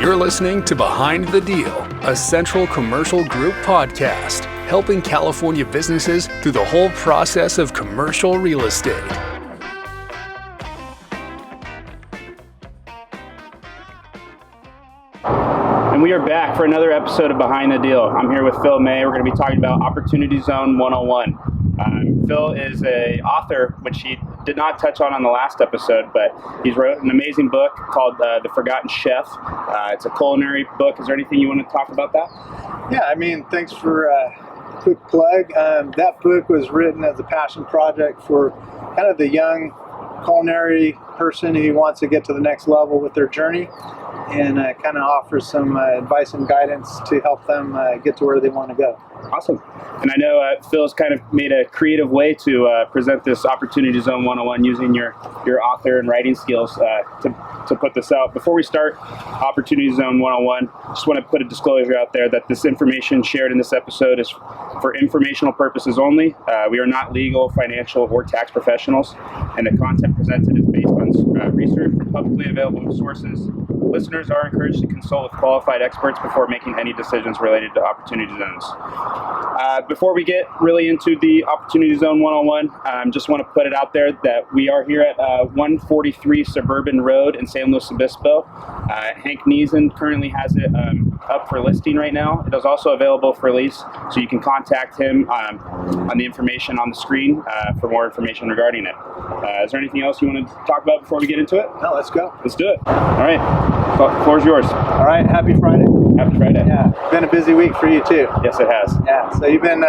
You're listening to Behind the Deal, a Central Commercial Group podcast, helping California businesses through the whole process of commercial real estate. And we are back for another episode of Behind the Deal. I'm here with Phil May. We're going to be talking about Opportunity Zone 101. Phil is an author, which he did not touch on the last episode, but he's wrote an amazing book called The Forgotten Chef. It's a culinary book. Is there anything you want to talk about that? Yeah, I mean, thanks for a quick plug. That book was written as a passion project for kind of the young culinary person who wants to get to the next level with their journey, and kind of offers some advice and guidance to help them get to where they want to go. Awesome. And I know Phil's kind of made a creative way to present this Opportunity Zone 101 using your author and writing skills to put this out. Before we start Opportunity Zone 101, just want to put a disclosure out there that this information shared in this episode is for informational purposes only. We are not legal, financial, or tax professionals, and the content presented is based on research from publicly available sources. Listeners are encouraged to consult with qualified experts before making any decisions related to Opportunity Zones. Before we get really into the Opportunity Zone 101, just want to put it out there that we are here at 143 Suburban Road in San Luis Obispo. Hank Neeson currently has it up for listing right now. It is also available for lease, so you can contact him on the information on the screen for more information regarding it. Is there anything else you want to talk about before we get into it? No, let's go. Let's do it. All right. The floor is yours. All right, happy Friday. Happy Friday. Yeah, been a busy week for you too. Yes, it has. Yeah, so you've been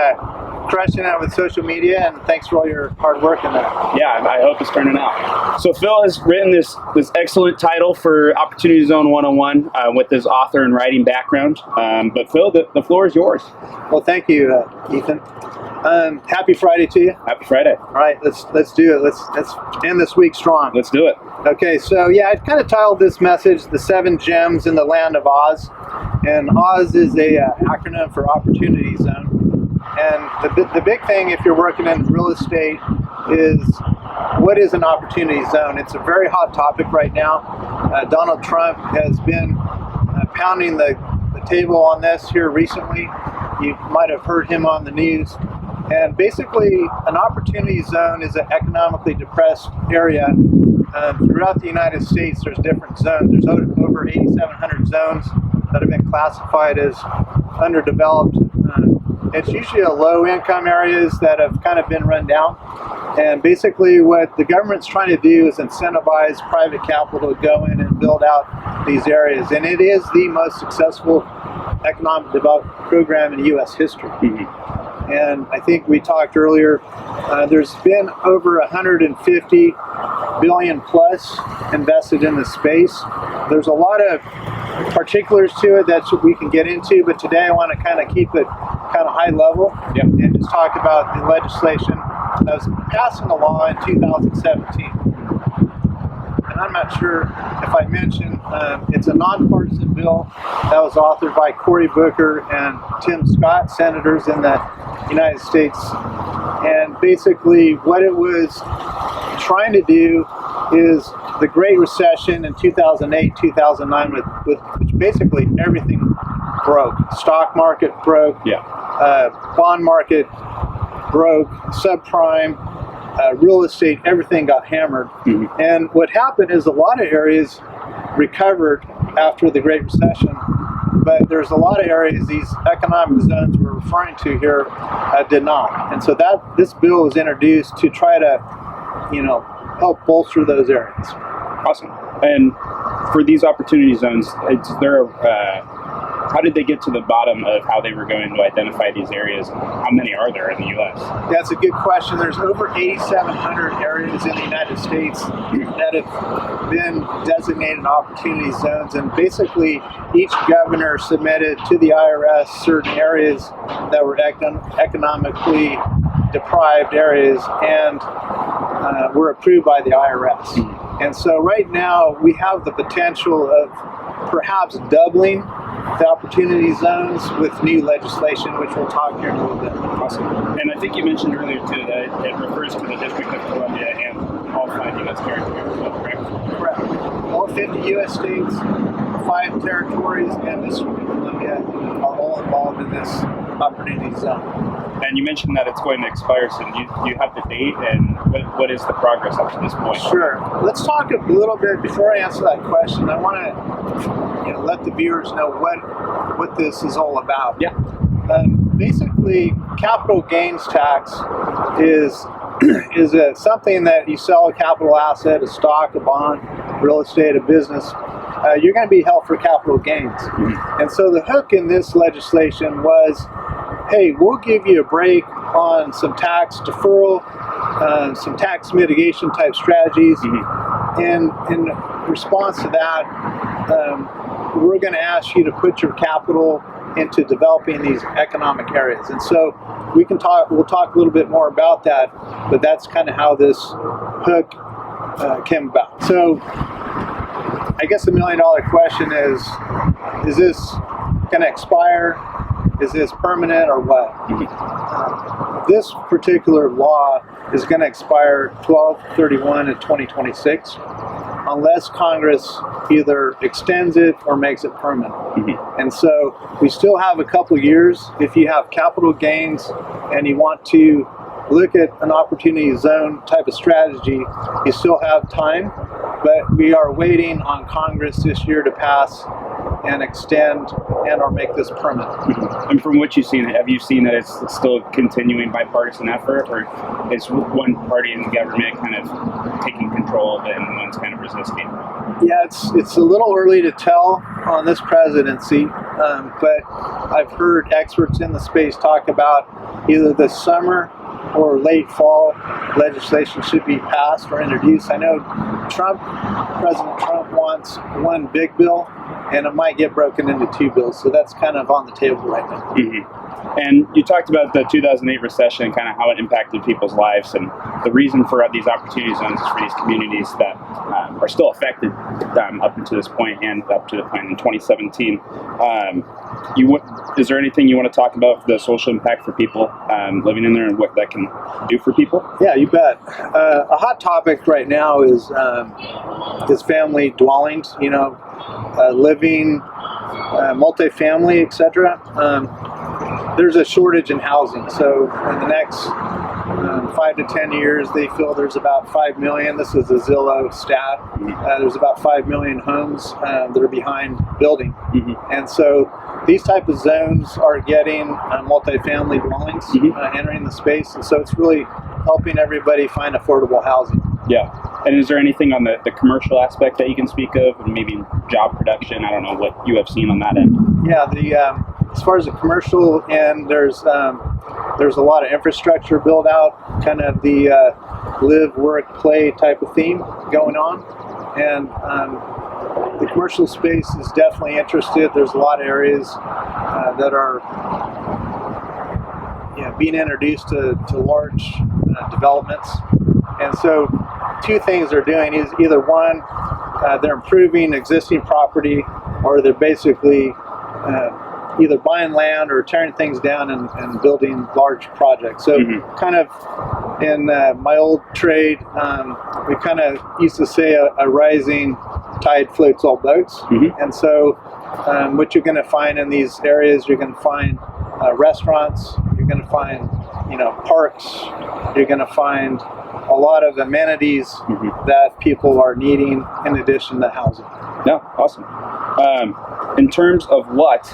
crushing it with social media, and thanks for all your hard work in that. Yeah, I hope it's turning out. So Phil has written this excellent title for Opportunity Zone 101 with his author and writing background. But Phil, the floor is yours. Well, thank you, Ethan. Happy Friday to you. Happy Friday. All right, let's do it. Let's end this week strong. Let's do it. Okay, so yeah, I kind of titled this message "The 7 Gems in the Land of Oz," and Oz is a acronym for Opportunity Zone. And the big thing, if you're working in real estate, is what is an opportunity zone? It's a very hot topic right now. Donald Trump has been pounding the table on this here recently. You might have heard him on the news. And basically, an opportunity zone is an economically depressed area. Throughout the United States, there's different zones. There's over 8,700 zones that have been classified as underdeveloped. It's usually low-income areas that have kind of been run down. And basically, what the government's trying to do is incentivize private capital to go in and build out these areas. And it is the most successful economic development program in U.S. history. Mm-hmm. And I think we talked earlier, there's been over 150 billion plus invested in the space. There's a lot of particulars to it that we can get into, but today I want to kind of keep it kind of high level. Yep. And just talk about the legislation that was passed into law in 2017. And I'm not sure if I mentioned, it's a nonpartisan bill that was authored by Cory Booker and Tim Scott, senators in the United States. And basically what it was trying to do is the Great Recession in 2008, 2009, with which basically everything broke. Stock market broke, bond market broke, subprime, real estate, everything got hammered. Mm-hmm. And what happened is a lot of areas recovered after the Great Recession, but there's a lot of areas these economic zones we're referring to here did not. And so this bill was introduced to try to, help bolster those areas. Awesome. And for these opportunity zones, how did they get to the bottom of how they were going to identify these areas? How many are there in the U.S.? That's a good question. There's over 8,700 areas in the United States that have been designated opportunity zones, and basically each governor submitted to the IRS certain areas that were economically deprived areas, and were approved by the IRS. Mm-hmm. And so right now we have the potential of perhaps doubling the opportunity zones with new legislation, which we'll talk here in a little bit. Awesome. And I think you mentioned earlier too that it refers to the District of Columbia and all 5 U.S. territories, correct? Correct. All 50 U.S. states 5 territories and District of Columbia are all involved in this opportunity zone. And you mentioned that it's going to expire soon. Do you have the date, and what is the progress up to this point? Sure. Let's talk a little bit before I answer that question. I want to let the viewers know what this is all about. Yeah. Basically, capital gains tax is something that you sell a capital asset, a stock, a bond, real estate, a business. You're going to be held for capital gains. Mm-hmm. And so the hook in this legislation was, hey, we'll give you a break on some tax deferral, some tax mitigation type strategies. Mm-hmm. And in response to that, we're going to ask you to put your capital into developing these economic areas. And so we'll talk a little bit more about that, but that's kind of how this hook came about. So I guess the $1 million question is this going to expire? Is this permanent or what? This particular law is going to expire 12/31 of 2026 unless Congress either extends it or makes it permanent. Mm-hmm. And so we still have a couple years. If you have capital gains and you want to look at an opportunity zone type of strategy, you still have time, but we are waiting on Congress this year to pass and extend and or make this permanent. Mm-hmm. And from what you've seen, have you seen that it's still continuing bipartisan effort, or is one party in the government kind of taking control of it and one's kind of resisting? Yeah, it's a little early to tell on this presidency, but I've heard experts in the space talk about either this summer or late fall legislation should be passed or introduced. I know President Trump wants one big bill, and it might get broken into 2 bills, so that's kind of on the table right now. Mm-hmm. And you talked about the 2008 recession and kind of how it impacted people's lives, and the reason for these opportunity zones is for these communities that are still affected up until this point and up to the point in 2017. Is there anything you want to talk about for the social impact for people living in there and what that can do for people? Yeah, you bet. A hot topic right now is family dwellings, living, multifamily, etc. There's a shortage in housing. So in the next 5 to 10 years, they feel there's about 5 million. This is a Zillow stat. There's about 5 million homes that are behind building. Mm-hmm. And so these type of zones are getting multifamily dwellings entering the space. And so it's really helping everybody find affordable housing. Yeah. And is there anything on the commercial aspect that you can speak of, and maybe job production? I don't know what you have seen on that end. Yeah, as far as the commercial end, there's a lot of infrastructure built out, kind of the live, work, play type of theme going on. And the commercial space is definitely interested. There's a lot of areas that are being introduced to large developments. And so 2 things they're doing is either one, they're improving existing property, or they're basically either buying land or tearing things down and building large projects. So kind of in my old trade, we kind of used to say a rising tide floats all boats. Mm-hmm. And so what you're going to find in these areas, you're going to find restaurants, you're going to find parks, you're going to find a lot of amenities that people are needing in addition to housing. Yeah, awesome. In terms of what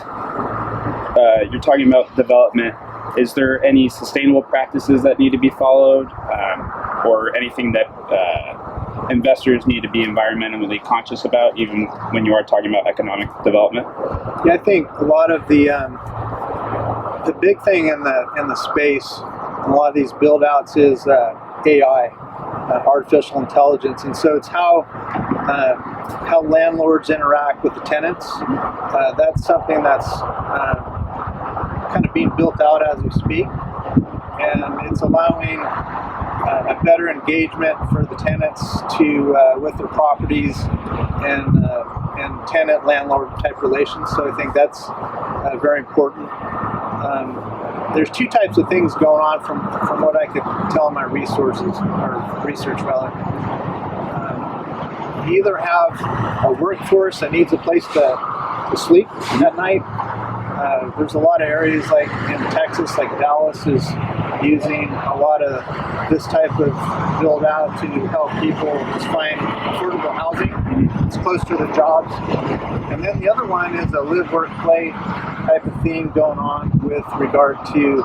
you're talking about development, is there any sustainable practices that need to be followed, or anything that investors need to be environmentally conscious about, even when you are talking about economic development? Yeah, I think a lot of the big thing in the space, in a lot of these build outs is AI, artificial intelligence, and so it's how landlords interact with the tenants. That's something that's kind of being built out as we speak, and it's allowing a better engagement for the tenants with their properties and tenant-landlord type relations. So I think that's very important. There's 2 types of things going on from what I could tell in my research rather. you either have a workforce that needs a place to sleep at night. There's a lot of areas like in Texas, like Dallas is using a lot of this type of build out to help people just find affordable housing. It's close to their jobs. And then the other one is a live, work, play type of theme going on with regard to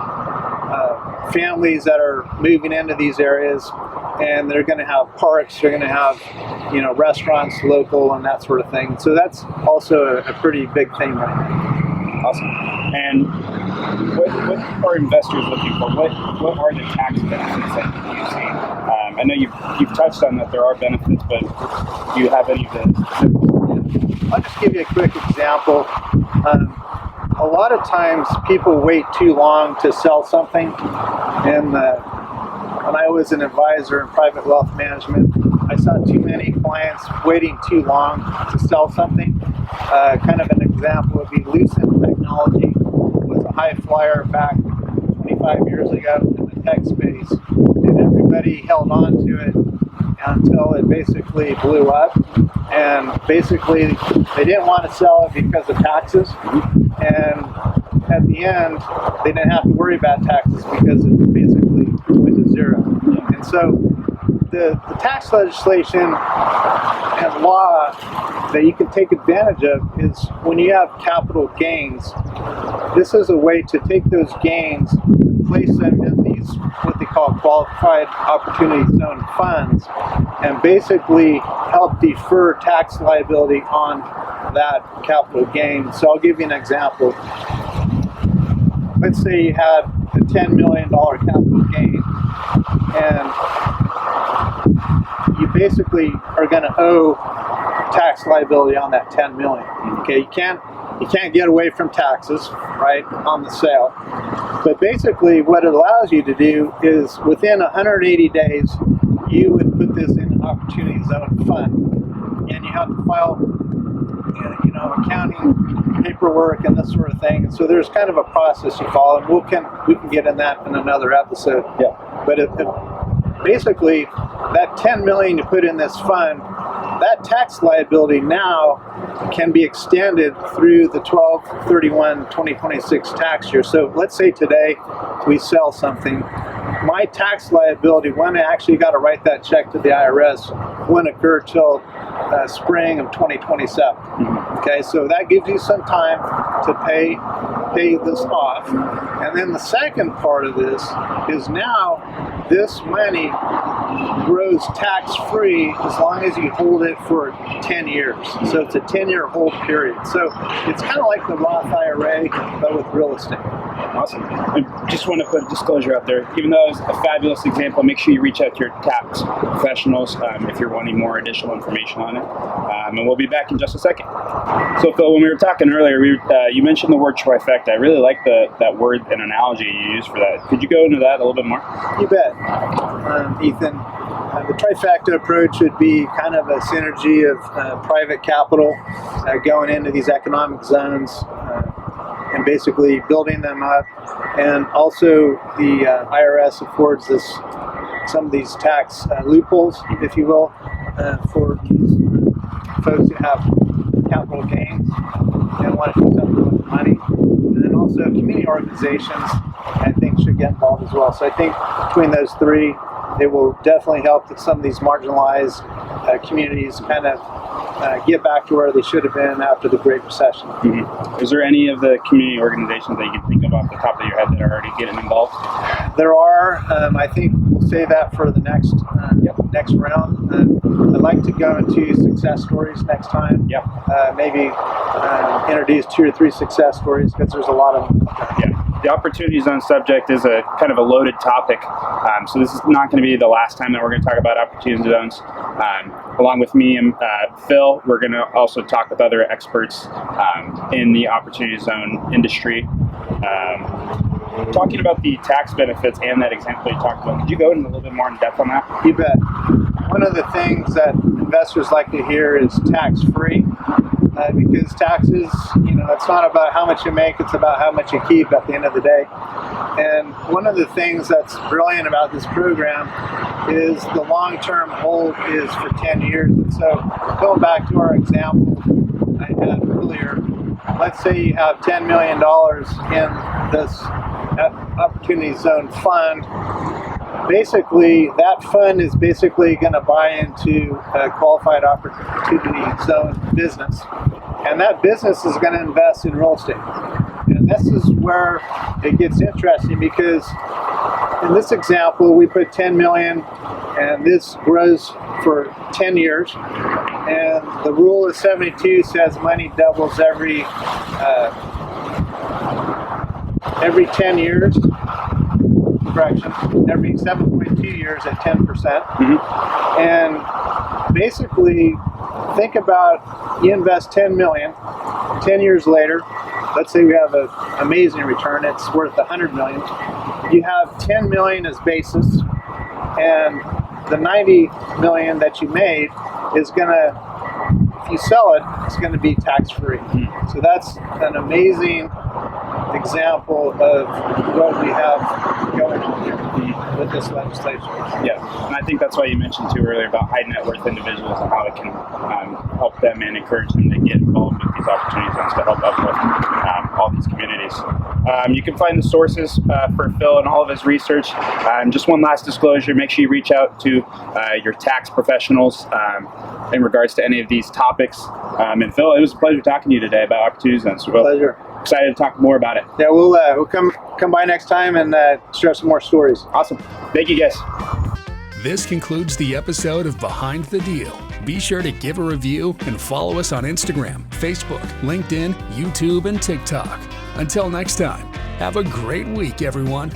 families that are moving into these areas, and they're going to have parks, they're going to have, restaurants local and that sort of thing. So that's also a pretty big thing right now. Awesome. And what are investors looking for? What are the tax benefits that you see? I know you've touched on that there are benefits, but do you have any of the? I'll just give you a quick example. A lot of times people wait too long to sell something. And when I was an advisor in private wealth management, I saw too many clients waiting too long to sell something. Kind of an example would be Lucent Technology was a high flyer back 25 years ago in the tech space, and everybody held on to it until it basically blew up. And basically, they didn't want to sell it because of taxes. And at the end, they didn't have to worry about taxes because it basically went to zero. And so the tax legislation and law that you can take advantage of is when you have capital gains. This is a way to take those gains, place them in these what they call qualified opportunity zone funds, and basically help defer tax liability on that capital gain. So I'll give you an example. Let's say you had a $10 million capital gain, and you basically are going to owe tax liability on that $10 million. Okay, you can't get away from taxes, right, on the sale. But basically what it allows you to do is within 180 days, you would put this in an opportunity zone fund, and you have to file, accounting paperwork and this sort of thing. And so there's kind of a process you follow, and we can get in that in another episode. Yeah. But basically, that $10 million you put in this fund, that tax liability now can be extended through the 12/31/2026 tax year. So let's say today we sell something. My tax liability, when I actually got to write that check to the IRS, wouldn't occur till spring of 2027. Okay, so that gives you some time to pay this off. And then the second part of this is now this money grows tax-free as long as you hold it for 10 years. So it's a 10-year hold period. So it's kind of like the Roth IRA, but with real estate. Awesome. I just want to put a disclosure out there. Even though it's a fabulous example, make sure you reach out to your tax professionals if you're wanting more additional information on it. And we'll be back in just a second. So Phil, when we were talking earlier, you mentioned the word trifecta. I really like that word and analogy you used for that. Could you go into that a little bit more? You bet, Ethan. The trifecta approach would be kind of a synergy of private capital going into these economic zones and basically building them up. And also the IRS affords us some of these tax loopholes, if you will, for these folks who have capital gains and want to do something with the money. And then also community organizations, I think, should get involved as well. So I think between those three, it will definitely help that some of these marginalized communities kind of get back to where they should have been after the Great Recession. Mm-hmm. Is there any of the community organizations that you can think of off the top of your head that are already getting involved? There are. I think we'll save that for the next round. I'd like to go into success stories next time. Yeah. Maybe introduce 2 or 3 success stories because there's a lot of them. Yeah. The opportunity zone subject is a kind of a loaded topic, so this is not going to be the last time that we're going to talk about opportunity zones. Along with me and Phil, we're going to also talk with other experts in the opportunity zone industry. Talking about the tax benefits and that example you talked about, could you go in a little bit more in depth on that? You bet. One of the things that investors like to hear is tax-free. Because taxes, it's not about how much you make, it's about how much you keep at the end of the day. And one of the things that's brilliant about this program is the long-term hold is for 10 years. And so going back to our example I had earlier, let's say you have $10 million in this Opportunity Zone fund. Basically, that fund is basically going to buy into a qualified Opportunity Zone business. And that business is going to invest in real estate. And this is where it gets interesting, because in this example, we put 10 million and this grows for 10 years. And the rule of 72 says money doubles every 10 years. Correction, every 7.2 years at 10%. Mm-hmm. And basically, think about, you invest 10 million, 10 years later, let's say we have an amazing return, it's worth 100 million. You have 10 million as basis, and the 90 million that you made is gonna, if you sell it, it's gonna be tax-free. Mm-hmm. So that's an amazing example of what we have going on here with this legislation. Yeah, and I think that's why you mentioned too earlier about high net worth individuals and how it can help them and encourage them to get involved with these opportunity zones to help uplift all these communities. You can find the sources for Phil and all of his research. Just one last disclosure, make sure you reach out to your tax professionals in regards to any of these topics. And Phil, it was a pleasure talking to you today about opportunity zones. So Pleasure. Excited to talk more about it. Yeah, we'll come by next time and share some more stories. Awesome. Thank you, guys. This concludes the episode of Behind the Deal. Be sure to give a review and follow us on Instagram, Facebook, LinkedIn, YouTube, and TikTok. Until next time, have a great week, everyone.